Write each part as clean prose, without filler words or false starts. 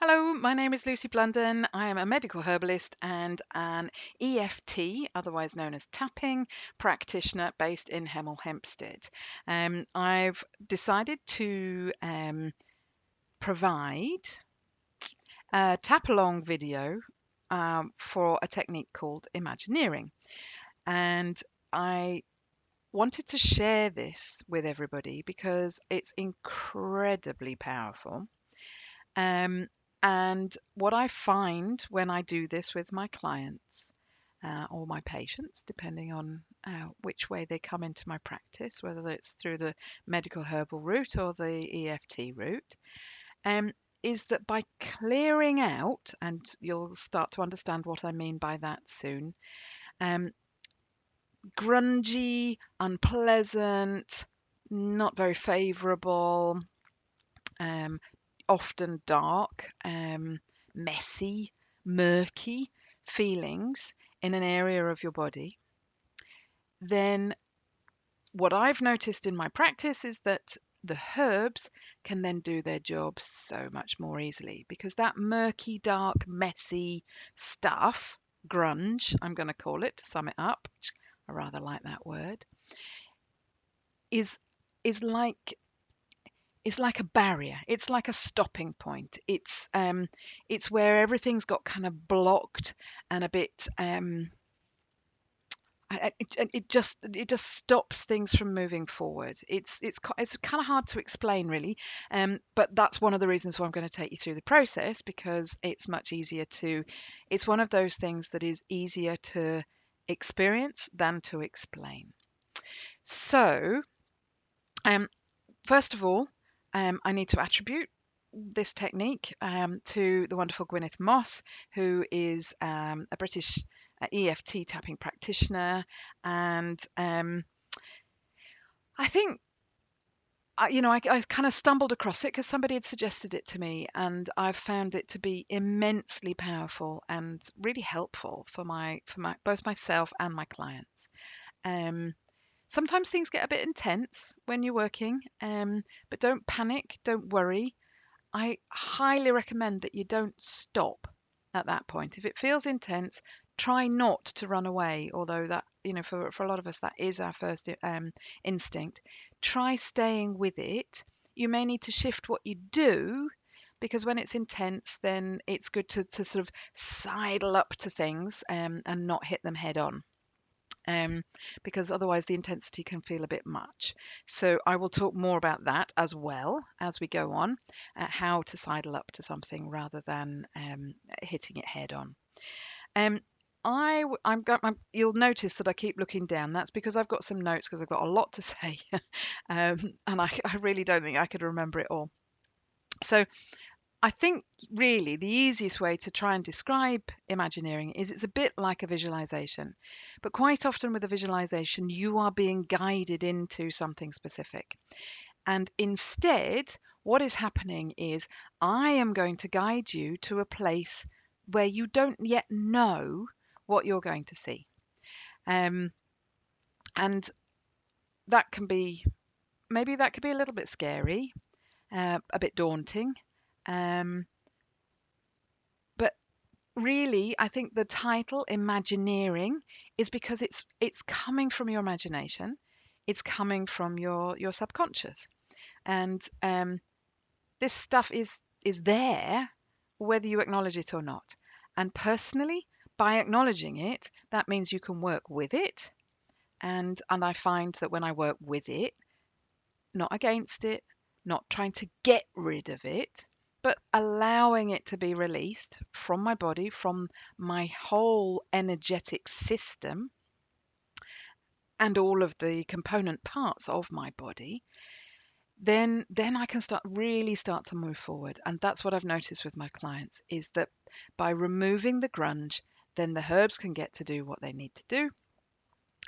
Hello, my name is Lucy Blunden. I am a medical herbalist and an EFT, otherwise known as tapping, practitioner based in Hemel Hempstead. I've decided to provide a Tapalong video for a technique called Imagineering. And I wanted to share this with everybody because it's incredibly powerful. Um, and what I find when I do this with my clients or my patients, depending on which way they come into my practice, whether it's through the medical herbal route or the EFT route, um, is that by clearing out, and you'll start to understand what I mean by that soon, um, grungy, unpleasant, not very favorable, um, often dark, messy, murky feelings in an area of your body, then what I've noticed in my practice is that the herbs can then do their job so much more easily because that murky, dark, messy stuff, grunge, I'm going to call it to sum it up, which I rather like that word, is is like it's like a barrier. It's like a stopping point. It's where everything's got kind of blocked and a bit it just stops things from moving forward. It's kind of hard to explain really, but that's one of the reasons why I'm going to take you through the process because it's much easier to. It's one of those things that is easier to experience than to explain. So, um, first of all, I need to attribute this technique to the wonderful Gwyneth Moss, who is a British EFT tapping practitioner. And I think, I kind of stumbled across it because somebody had suggested it to me, and I've found it to be immensely powerful and really helpful for my both myself and my clients. Um, Sometimes things get a bit intense when you're working, but don't panic, don't worry. I highly recommend that you don't stop at that point. If it feels intense, try not to run away, although that, for a lot of us, that is our first instinct. Try staying with it. You may need to shift what you do because when it's intense, then it's good to sort of sidle up to things and not hit them head on um, because otherwise the intensity can feel a bit much. So I will talk more about that as well as we go on, how to sidle up to something rather than hitting it head on. Um, you'll notice that I keep looking down. That's because I've got some notes because I've got a lot to say, and I really don't think I could remember it all. So I think really the easiest way to try and describe Imagineering is it's a bit like a visualization. But quite often with a visualization, you are being guided into something specific. And instead, what is happening is I am going to guide you to a place where you don't yet know what you're going to see. Um, and that can be, maybe that could be a little bit scary, a bit daunting. Um, but really, I think the title Imagineering is because it's coming from your imagination, it's coming from your subconscious, and this stuff is there whether you acknowledge it or not. And personally, by acknowledging it, that means you can work with it. And I find that when I work with it, not against it, not trying to get rid of it, but allowing it to be released from my body, from my whole energetic system, and all of the component parts of my body, then I can start to move forward. And that's what I've noticed with my clients is that by removing the grunge, then the herbs can get to do what they need to do,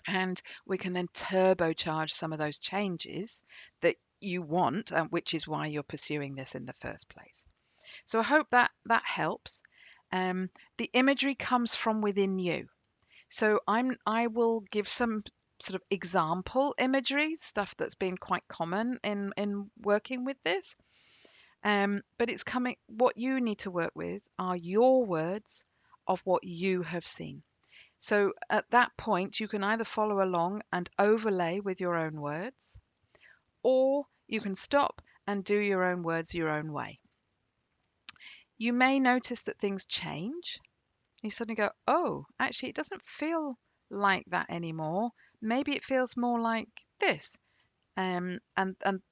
and we can then turbocharge some of those changes that you want, which is why you're pursuing this in the first place. So I hope that helps. The imagery comes from within you. So I will give some sort of example imagery, stuff that's been quite common in working with this. But it's coming, what you need to work with are your words of what you have seen. So at that point, you can either follow along and overlay with your own words, or you can stop and do your own words your own way. You may notice that things change. You suddenly go, oh, actually, it doesn't feel like that anymore. Maybe it feels more like this. And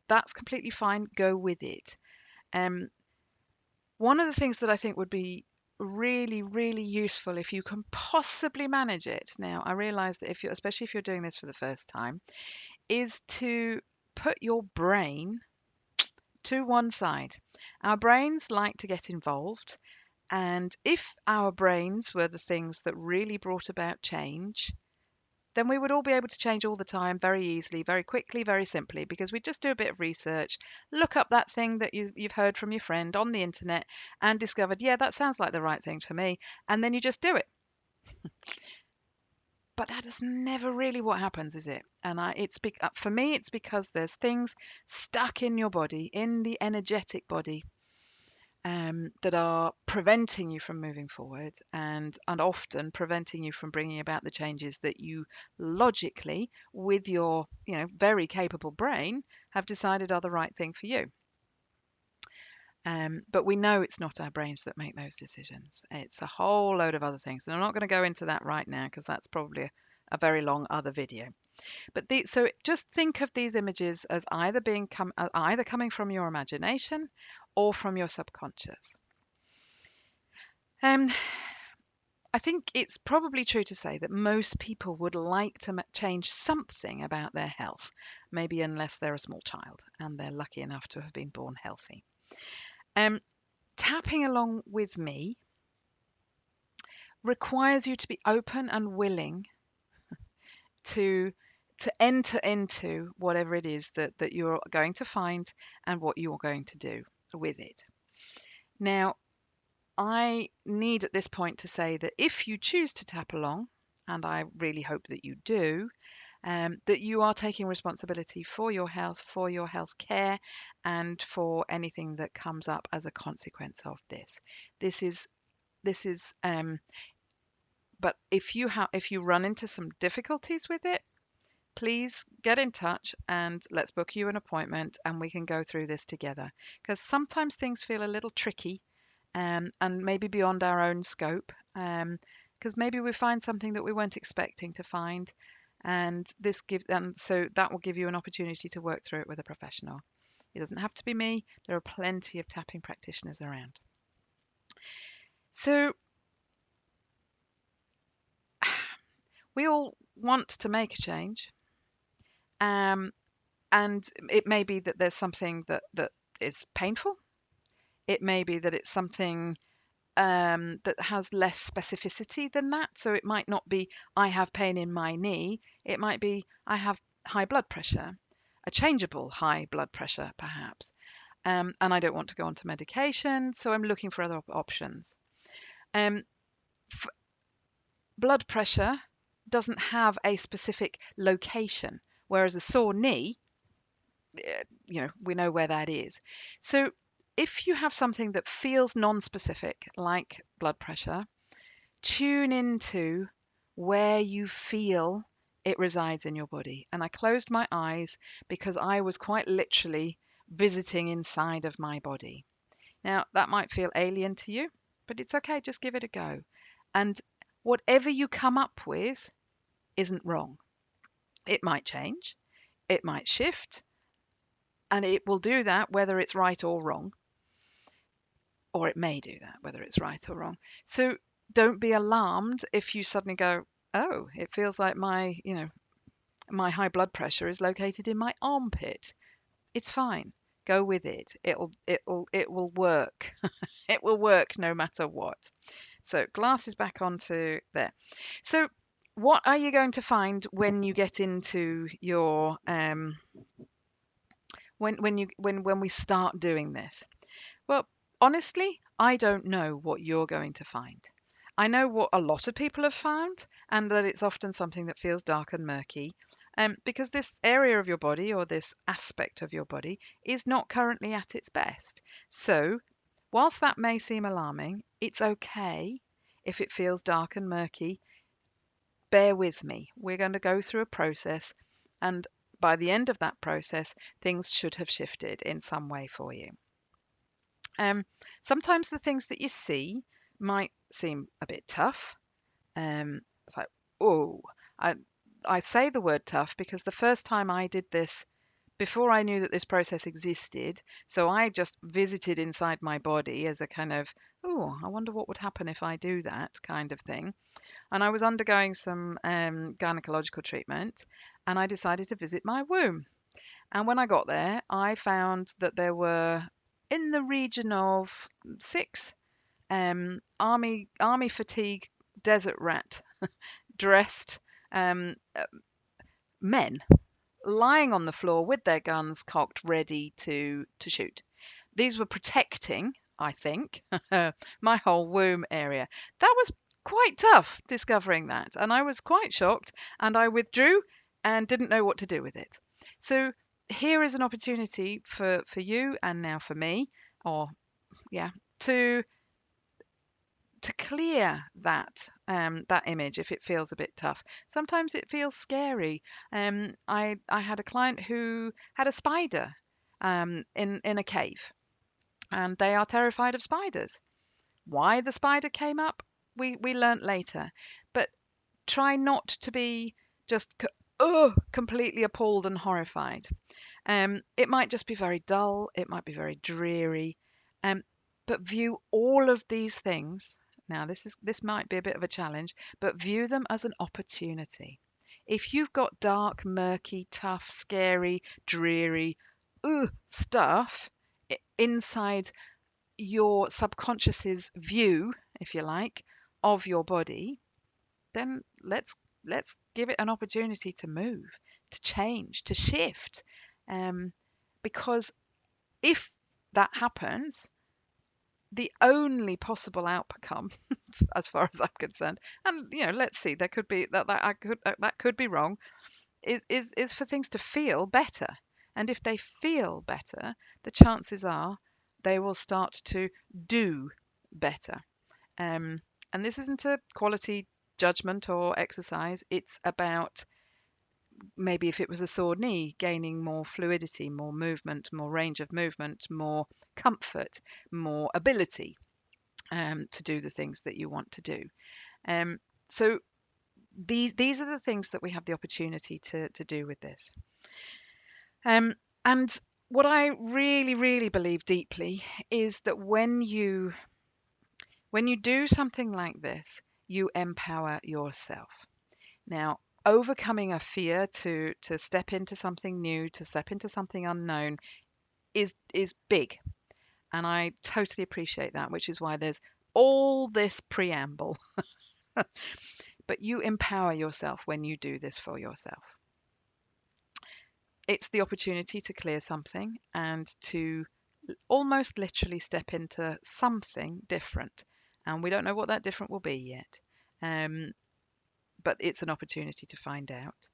that's completely fine. Go with it. Um, One of the things that I think would be really, really useful if you can possibly manage it. Now, I realize that if you're, especially if you're doing this for the first time, is to put your brain to one side. Our brains like to get involved, and if our brains were the things that really brought about change, then we would all be able to change all the time very easily, very quickly, very simply, because we just do a bit of research, look up that thing that you've heard from your friend on the internet and discovered, yeah, that sounds like the right thing for me. And then you just do it. But that is never really what happens, is it? And for me, it's because there's things stuck in your body, in the energetic body, that are preventing you from moving forward and often preventing you from bringing about the changes that you logically, with your very capable brain, have decided are the right thing for you. But we know it's not our brains that make those decisions. It's a whole load of other things. And I'm not going to go into that right now because that's probably a very long other video. But so just think of these images as either coming from your imagination or from your subconscious. Um, I think it's probably true to say that most people would like to change something about their health, maybe unless they're a small child and they're lucky enough to have been born healthy. Um, Tapping along with me requires you to be open and willing to enter into whatever it is that you're going to find and what you're going to do with it. Now, I need at this point to say that if you choose to tap along, and I really hope that you do, that you are taking responsibility for your health care, and for anything that comes up as a consequence of this. This is this is. But if you run into some difficulties with it, please get in touch and let's book you an appointment and we can go through this together. Because sometimes things feel a little tricky, and maybe beyond our own scope. Because maybe we find something that we weren't expecting to find, and so that will give you an opportunity to work through it with a professional. It doesn't have to be me. There are plenty of tapping practitioners around. So we all want to make a change, um, and it may be that there's something that is painful. It may be that it's something that has less specificity than that. So it might not be, I have pain in my knee. It might be, I have high blood pressure, a changeable high blood pressure, perhaps. And I don't want to go onto medication, so I'm looking for other options. Um, Blood pressure doesn't have a specific location, whereas a sore knee, we know where that is. So if you have something that feels non-specific, like blood pressure, tune into where you feel it resides in your body. And I closed my eyes because I was quite literally visiting inside of my body. Now, that might feel alien to you, but it's okay, just give it a go. And whatever you come up with isn't wrong. It might change, it might shift, and it will do that whether it's right or wrong, or it may do that whether it's right or wrong. So don't be alarmed if you suddenly go, oh, it feels like my high blood pressure is located in my armpit. It's fine. Go with it. It will work. It will work no matter what. So glasses back onto there. So what are you going to find when you get into your when we start doing this? Well, honestly, I don't know what you're going to find. I know what a lot of people have found, and that it's often something that feels dark and murky. because this area of your body or this aspect of your body is not currently at its best. So, whilst that may seem alarming, it's okay if it feels dark and murky. Bear with me. We're going to go through a process, and by the end of that process, things should have shifted in some way for you. Um, Sometimes the things that you see might seem a bit tough. It's like, oh, I, I say the word tough because the first time I did this, before I knew that this process existed, so I just visited inside my body as a kind of, oh, I wonder what would happen if I do that kind of thing. And I was undergoing some gynecological treatment, and I decided to visit my womb. And when I got there, I found that there were in the region of six army fatigue desert rat dressed um, uh, men lying on the floor with their guns cocked, ready to shoot. These were protecting, I think, my whole womb area. That was quite tough discovering that, and I was quite shocked, and I withdrew and didn't know what to do with it. So here is an opportunity for you and now for me, or yeah, to clear that image if it feels a bit tough. Sometimes it feels scary. I had a client who had a spider in a cave, and they are terrified of spiders. Why the spider came up, we learnt later. But try not to be just completely appalled and horrified. It might just be very dull, it might be very dreary, um, but view all of these things. Now, this might be a bit of a challenge, but view them as an opportunity. If you've got dark, murky, tough, scary, dreary, stuff inside your subconscious's view, if you like, of your body, then let's give it an opportunity to move, to change, to shift. Um, because if that happens, the only possible outcome, as far as I'm concerned, and let's see, there could be that could be wrong, is for things to feel better. And if they feel better, the chances are they will start to do better. Um, and this isn't a quality judgment or exercise. It's about maybe if it was a sore knee, gaining more fluidity, more movement, more range of movement, more comfort, more ability to do the things that you want to do. Um, so these are the things that we have the opportunity to do with this. And what I really, really believe deeply is that when you do something like this, you empower yourself. Now, overcoming a fear to step into something new, to step into something unknown is big, and I totally appreciate that, which is why there's all this preamble. But you empower yourself when you do this for yourself. It's the opportunity to clear something and to almost literally step into something different. And we don't know what that different will be yet. Um, but it's an opportunity to find out.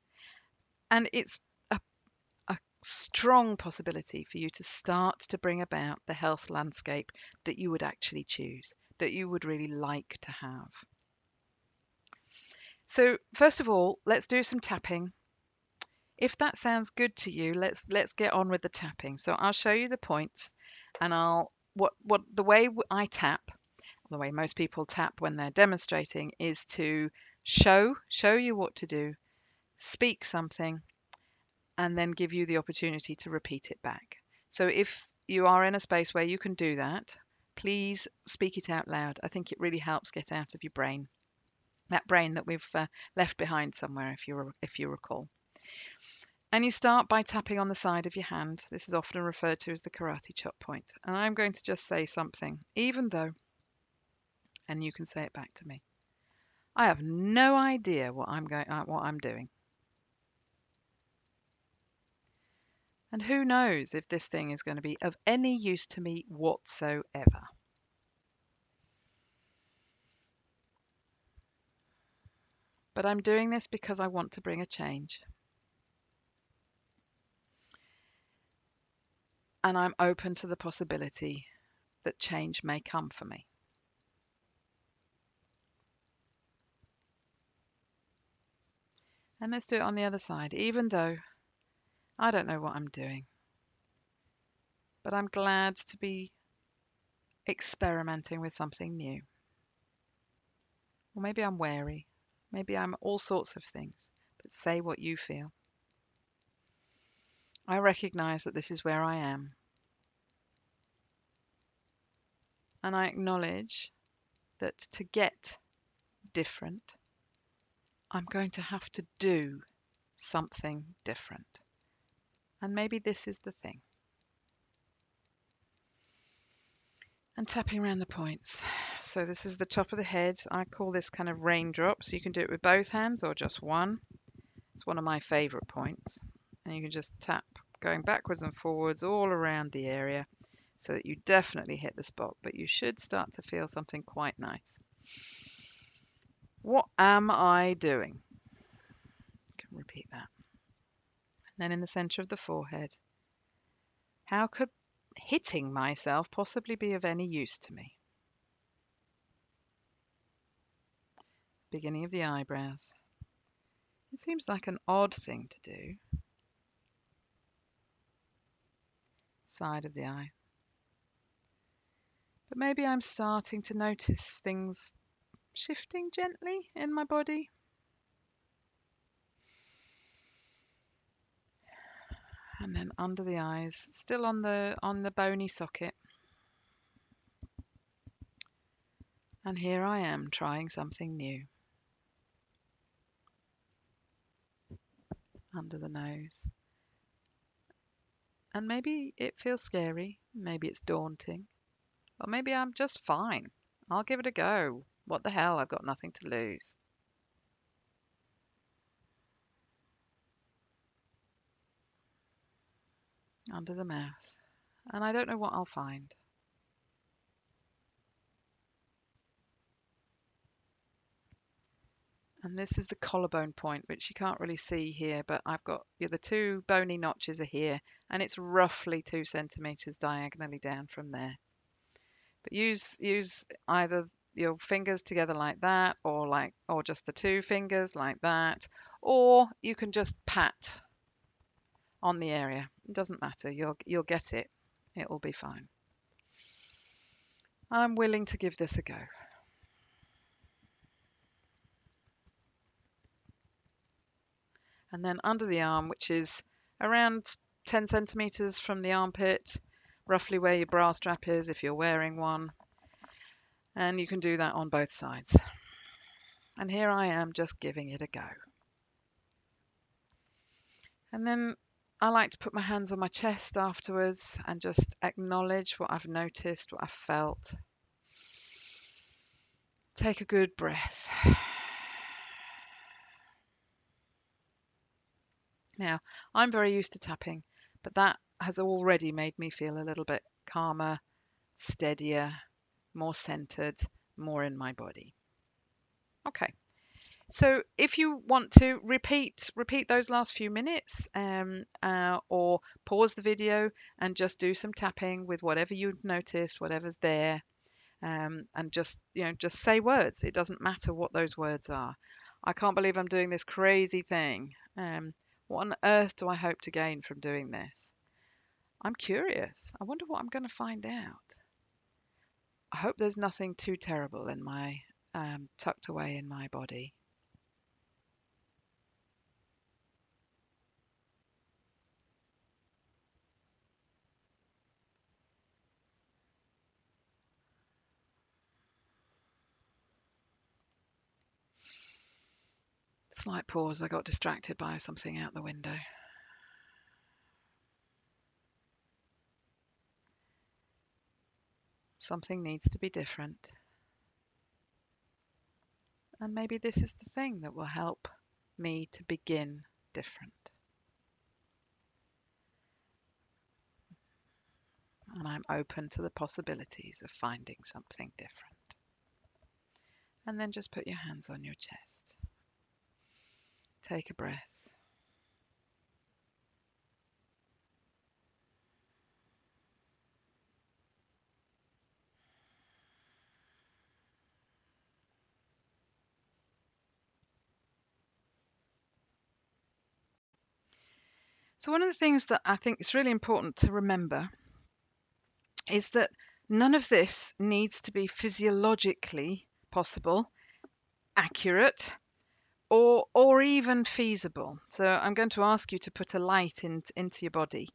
And it's a strong possibility for you to start to bring about the health landscape that you would actually choose, that you would really like to have. So, first of all, let's do some tapping. If that sounds good to you, let's get on with the tapping. So I'll show you the points, and I'll what the way I tap, the way most people tap when they're demonstrating, is to show you what to do, speak something, and then give you the opportunity to repeat it back. So if you are in a space where you can do that, please speak it out loud. I think it really helps get out of your brain, that brain that we've left behind somewhere, if you recall. And you start by tapping on the side of your hand. This is often referred to as the karate chop point. And I'm going to just say something, even though, and you can say it back to me. I have no idea what I'm doing. And who knows if this thing is going to be of any use to me whatsoever. But I'm doing this because I want to bring a change. and I'm open to the possibility that change may come for me. And let's do it on the other side, even though I don't know what I'm doing, but I'm glad to be experimenting with something new. Or maybe I'm wary. Maybe I'm all sorts of things, but say what you feel. I recognize that this is where I am, and I acknowledge that to get different, I'm going to have to do something different. And maybe this is the thing. And tapping around the points. So this is the top of the head. I call this kind of raindrops. You can do it with both hands or just one. It's one of my favorite points. And you can just tap going backwards and forwards all around the area so that you definitely hit the spot, but you should start to feel something quite nice. What am I doing? You can repeat that. And then in the center of the forehead, how could hitting myself possibly be of any use to me? Beginning of the eyebrows. It seems like an odd thing to do. Side of the eye. But maybe I'm starting to notice things shifting gently in my body. And then under the eyes, still on the bony socket. And here I am trying something new. Under the nose. And maybe it feels scary, maybe it's daunting, or maybe I'm just fine. I'll give it a go. What the hell, I've got nothing to lose. Under the mouth. And I don't know what I'll find. And this is the collarbone point, which you can't really see here, but I've got the two bony notches are here, and it's roughly 2 centimeters diagonally down from there. But use either your fingers together like that, or just the 2 fingers like that, or you can just pat on the area. It doesn't matter. You'll get it. It'll be fine. I'm willing to give this a go. And then under the arm, which is around 10 centimeters from the armpit, roughly where your bra strap is if you're wearing one. And you can do that on both sides. And here I am just giving it a go. And then I like to put my hands on my chest afterwards and just acknowledge what I've noticed, what I've felt. Take a good breath. Now, I'm very used to tapping, but that has already made me feel a little bit calmer, steadier, more centered, more in my body. Okay. So if you want to repeat those last few minutes, or pause the video and just do some tapping with whatever you've noticed, whatever's there, and just say words. It doesn't matter what those words are. I can't believe I'm doing this crazy thing. What on earth do I hope to gain from doing this? I'm curious. I wonder what I'm going to find out. I hope there's nothing too terrible in my tucked away in my body. Slight pause. I got distracted by something out the window. Something needs to be different. And maybe this is the thing that will help me to begin different. And I'm open to the possibilities of finding something different. And then just put your hands on your chest. Take a breath. So one of the things that I think is really important to remember is that none of this needs to be physiologically possible, accurate, or even feasible. So I'm going to ask you to put a light into your body.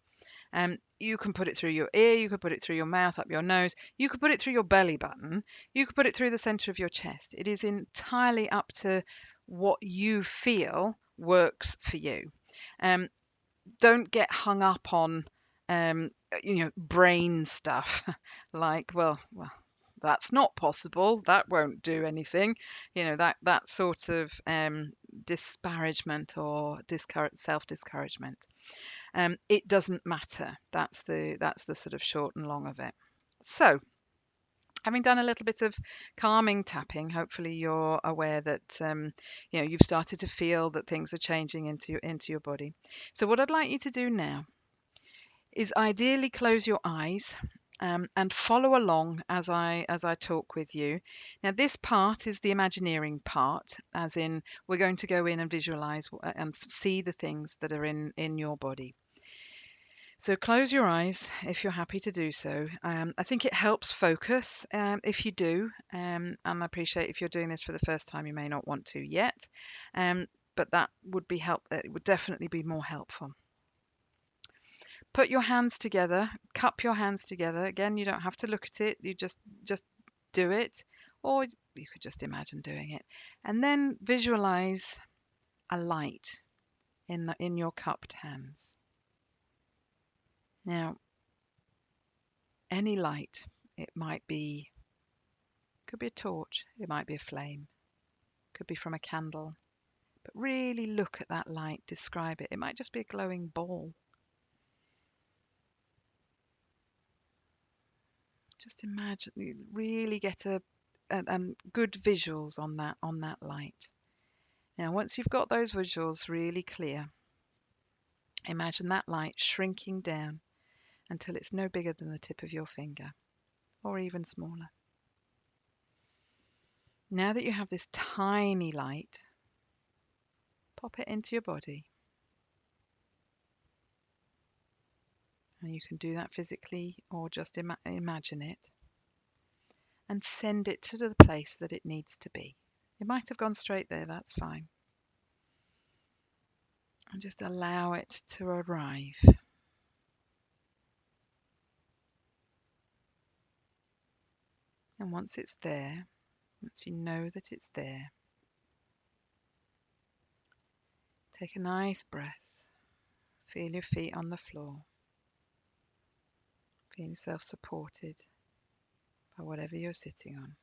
You can put it through your ear, you could put it through your mouth, up your nose, you could put it through your belly button, you could put it through the center of your chest. It is entirely up to what you feel works for you. Um, don't get hung up on brain stuff like that's not possible, that won't do anything, that sort of disparagement or self discouragement. It doesn't matter. That's the sort of short and long of it. So, having done a little bit of calming tapping, hopefully you're aware that you've started to feel that things are changing into your body. So, what I'd like you to do now is ideally close your eyes. And follow along as I talk with you. Now, this part is the Imagineering part, as in we're going to go in and visualize and see the things that are in your body. So close your eyes if you're happy to do so. I think it helps focus if you do, and I appreciate if you're doing this for the first time, you may not want to yet, but that would be help. It would definitely be more helpful. Put your hands together, cup your hands together. Again, you don't have to look at it. You just do it, or you could just imagine doing it, and then visualize a light in your cupped hands. Now, any light. It could be a torch, it might be a flame, could be from a candle. But really look at that light, describe it. It might just be a glowing ball. Just imagine, really get a good visuals on that light. Now, once you've got those visuals really clear, imagine that light shrinking down until it's no bigger than the tip of your finger, or even smaller. Now that you have this tiny light, pop it into your body. And you can do that physically or just imagine it. And send it to the place that it needs to be. It might have gone straight there, that's fine. And just allow it to arrive. And once it's there, once you know that it's there, take a nice breath. Feel your feet on the floor. Feel yourself supported by whatever you're sitting on.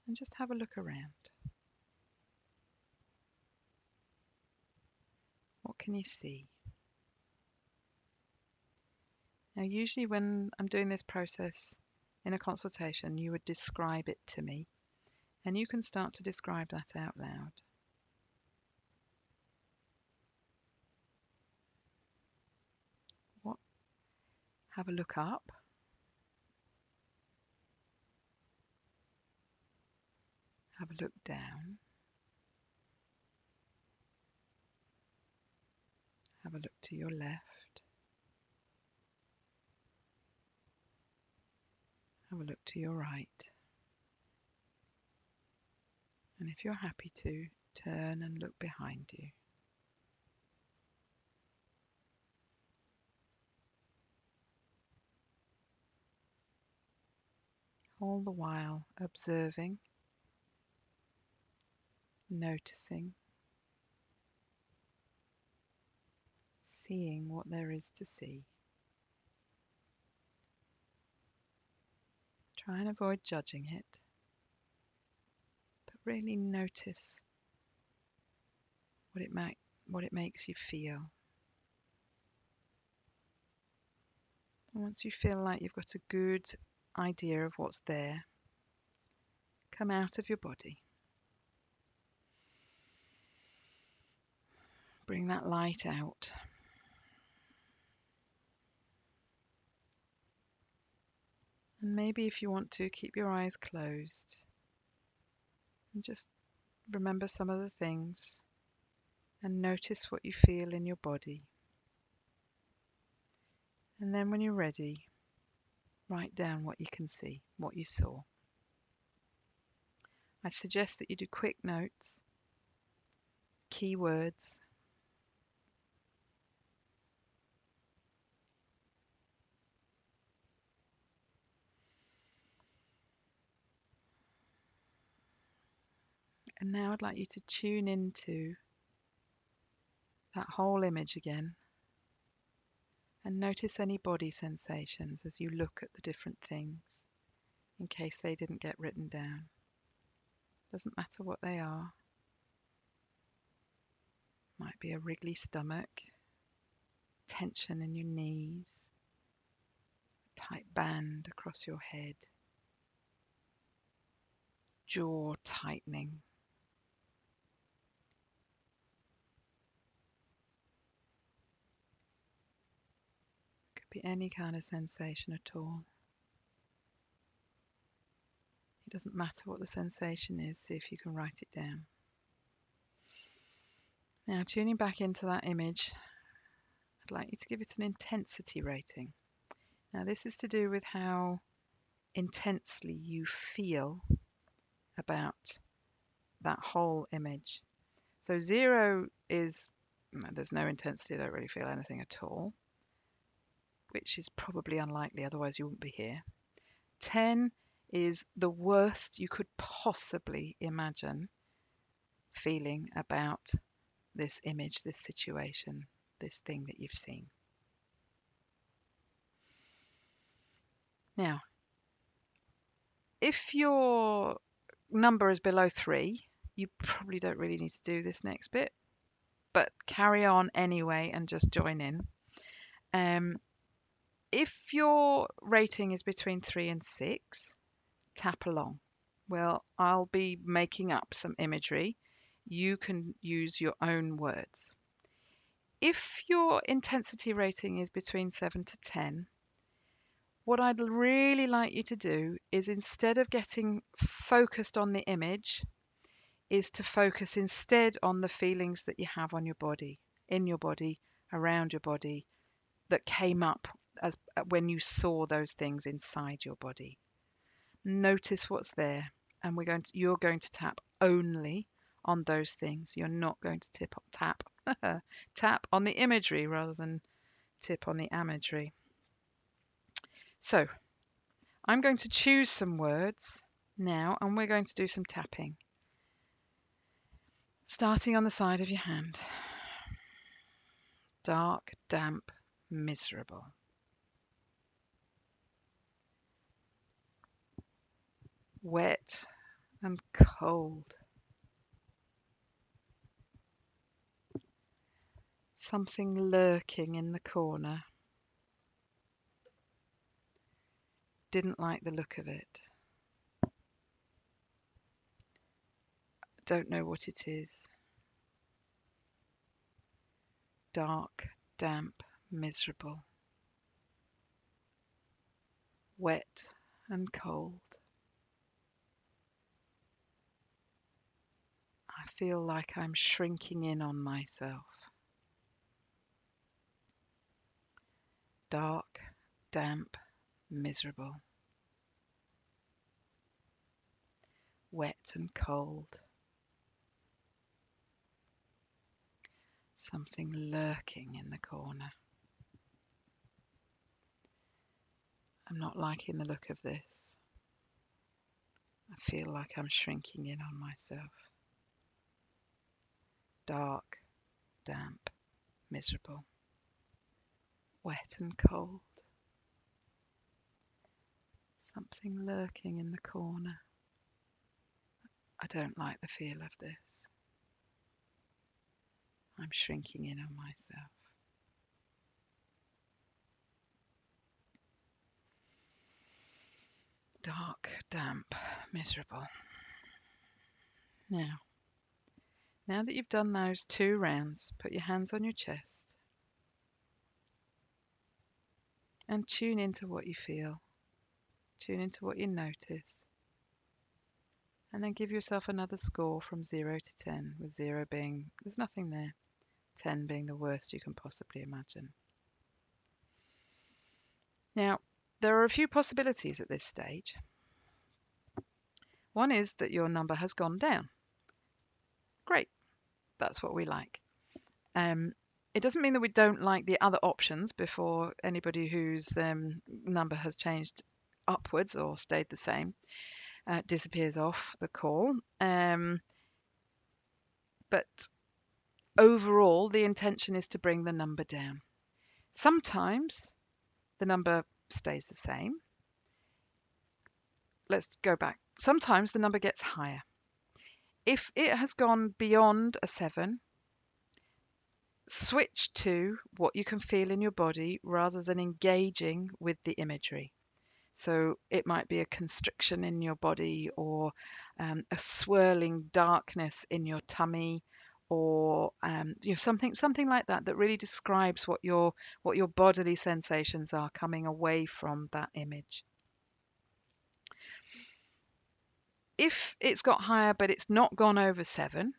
And just have a look around. What can you see? Now, usually when I'm doing this process in a consultation, you would describe it to me. And you can start to describe that out loud. Have a look up. Have a look down. Have a look to your left. Have a look to your right. And if you're happy to, turn and look behind you. All the while observing, noticing, seeing what there is to see. Try and avoid judging it, but really notice what it makes you feel. And once you feel like you've got a good idea of what's there, come out of your body. Bring that light out. And maybe if you want to, keep your eyes closed and just remember some of the things and notice what you feel in your body. And then when you're ready, write down what you can see, what you saw. I suggest that you do quick notes, keywords. And now I'd like you to tune into that whole image again and notice any body sensations as you look at the different things in case they didn't get written down. Doesn't matter what they are. Might be a wriggly stomach, tension in your knees, tight band across your head, jaw tightening. Could be any kind of sensation at all. It doesn't matter what the sensation is, see if you can write it down. Now, tuning back into that image, I'd like you to give it an intensity rating. Now, this is to do with how intensely you feel about that whole image. So 0 is, there's no intensity, I don't really feel anything at all, which is probably unlikely, otherwise you wouldn't be here. 10 is the worst you could possibly imagine feeling about this image, this situation, this thing that you've seen. Now, if your number is below 3, you probably don't really need to do this next bit, but carry on anyway and just join in. If your rating is between 3 and 6, tap along. Well, I'll be making up some imagery. You can use your own words. If your intensity rating is between 7 to 10, what I'd really like you to do is, instead of getting focused on the image, is to focus instead on the feelings that you have on your body, in your body, around your body, that came up as when you saw those things inside your body. Notice what's there, and you're going to tap only on those things. You're not going to tap tap on the imagery rather than tip on the imagery. So I'm going to choose some words now, and we're going to do some tapping. Starting on the side of your hand. Dark, damp, miserable. Wet and cold. Something lurking in the corner. Didn't like the look of it. Don't know what it is. Dark, damp, miserable. Wet and cold. I feel like I'm shrinking in on myself. Dark, damp, miserable. Wet and cold. Something lurking in the corner. I'm not liking the look of this. I feel like I'm shrinking in on myself. Dark, damp, miserable. Wet and cold. Something lurking in the corner. I don't like the feel of this. I'm shrinking in on myself. Dark, damp, miserable. Now that you've done those 2 rounds, put your hands on your chest and tune into what you feel. Tune into what you notice. And then give yourself another score from 0 to 10, with 0 being there's nothing there, 10 being the worst you can possibly imagine. Now, there are a few possibilities at this stage. One is that your number has gone down. Great, that's what we like. Um, it doesn't mean that we don't like the other options before anybody whose number has changed upwards or stayed the same disappears off the call. But overall, the intention is to bring the number down. Sometimes the number stays the same. Let's go back. Sometimes the number gets higher. If it has gone beyond a 7, switch to what you can feel in your body rather than engaging with the imagery. So it might be a constriction in your body, or a swirling darkness in your tummy, or something like that that really describes what your bodily sensations are coming away from that image. If it's got higher but it's not gone over 7,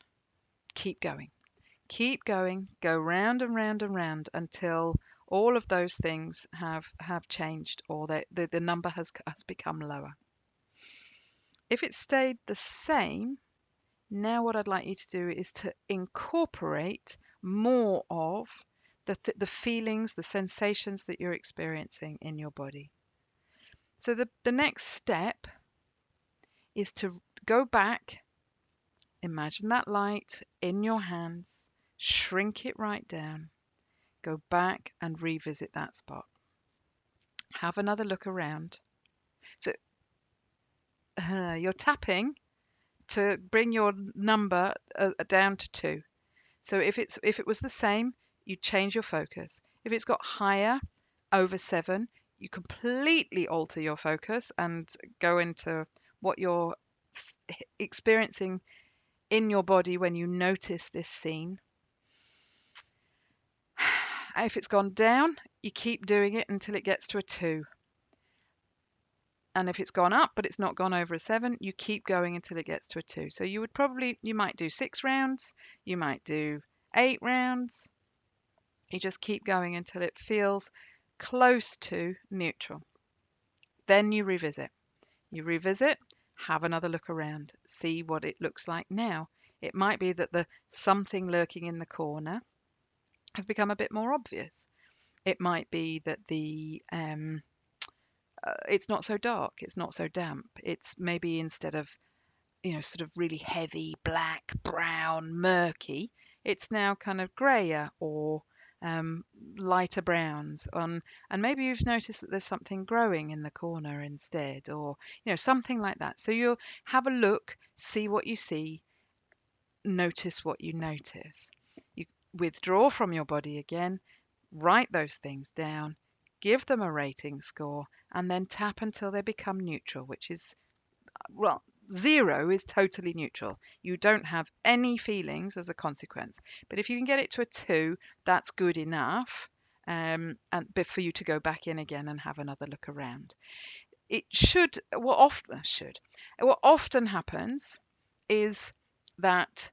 keep going. Keep going, go round and round and round until all of those things have changed, or the number has become lower. If it stayed the same, now what I'd like you to do is to incorporate more of the feelings, the sensations that you're experiencing in your body. So the next step is to go back, imagine that light in your hands, shrink it right down, go back and revisit that spot. Have another look around. So you're tapping to bring your number down to 2. So if it was the same, you change your focus. If it's got higher, over 7, you completely alter your focus and go into what you're experiencing in your body when you notice this scene. If it's gone down, you keep doing it until it gets to a 2. And if it's gone up but it's not gone over a 7, you keep going until it gets to a 2. So you might do 6 rounds, you might do 8 rounds. You just keep going until it feels close to neutral. Then you revisit. You revisit, have another look around, see what it looks like now. It might be that the something lurking in the corner has become a bit more obvious. It might be that it's not so dark, it's not so damp. It's maybe instead of sort of really heavy, black, brown, murky, it's now kind of grayer or lighter browns. And maybe you've noticed that there's something growing in the corner instead, or something like that. So you'll have a look, see what you see, notice what you notice. You withdraw from your body again, write those things down, give them a rating score, and then tap until they become neutral, which is, well, 0 is totally neutral. You don't have any feelings as a consequence. But if you can get it to a 2, that's good enough. And for you to go back in again and have another look around. What often happens is that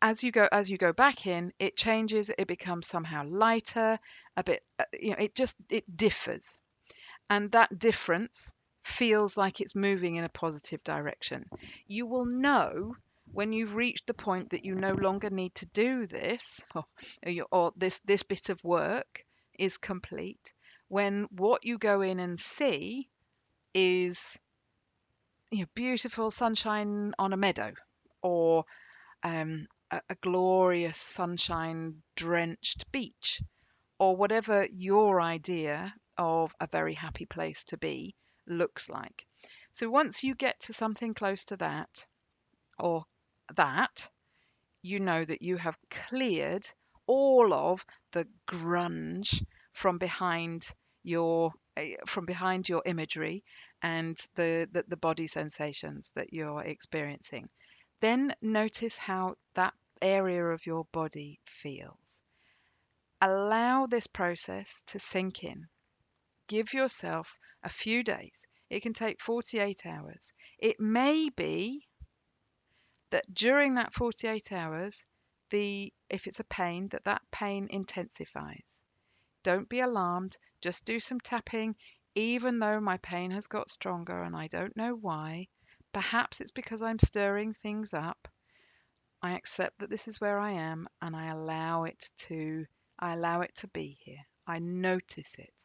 as you go back in, it changes, it becomes somehow lighter, a bit, it differs. And that difference feels like it's moving in a positive direction. You will know when you've reached the point that you no longer need to do this, or this bit of work is complete, when what you go in and see is beautiful sunshine on a meadow, or a glorious sunshine drenched beach, or whatever your idea of a very happy place to be looks like. So once you get to something close to that, or that, you know that you have cleared all of the grunge from behind your imagery and the body sensations that you're experiencing. Then notice how that area of your body feels. Allow this process to sink in. Give yourself a few days. It can take 48 hours. It may be that during that 48 hours, if it's a pain, that pain intensifies. Don't be alarmed. Just do some tapping, even though my pain has got stronger and I don't know why. Perhaps it's because I'm stirring things up. I accept that this is where I am and I allow it to be here. I notice it.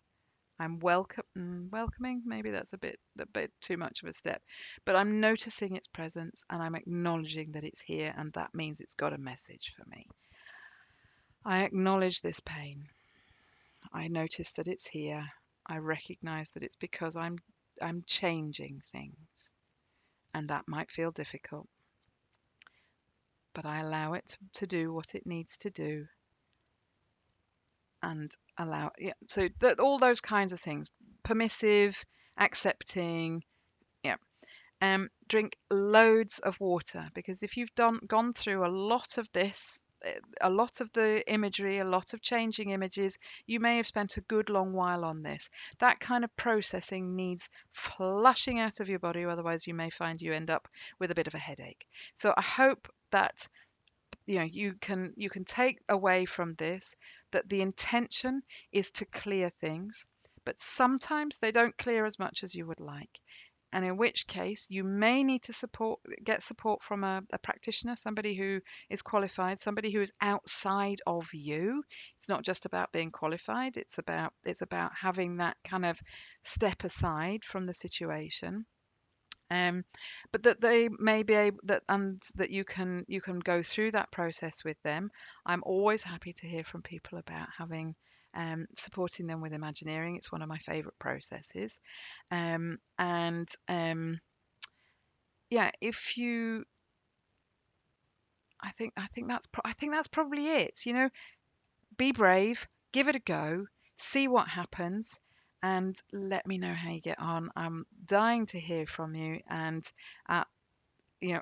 I'm welcoming, maybe that's a bit too much of a step, but I'm noticing its presence and I'm acknowledging that it's here and that means it's got a message for me. I acknowledge this pain. I notice that it's here. I recognize that it's because I'm changing things and that might feel difficult, but I allow it to do what it needs to do and allow, yeah, so all those kinds of things, permissive, accepting, yeah. Drink loads of water because if you've gone through a lot of this, a lot of the imagery, a lot of changing images, you may have spent a good long while on this. That kind of processing needs flushing out of your body, otherwise you may find you end up with a bit of a headache. So I hope that you can take away from this that the intention is to clear things, but sometimes they don't clear as much as you would like, and in which case you may need to get support from a practitioner, somebody who is qualified, somebody who is outside of you. It's not just about being qualified, it's about having that kind of step aside from the situation, um, but that they may be able that and that you can go through that process with them. I'm always happy to hear from people about having supporting them with Imagineering. It's one of my favorite processes. And yeah, if you I think that's probably it. Be brave, give it a go, see what happens, and let me know how you get on. I'm dying to hear from you, and uh, you know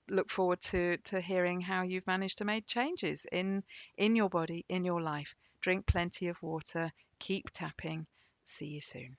look forward to hearing how you've managed to make changes in your body, in your life. Drink plenty of water, keep tapping. See you soon.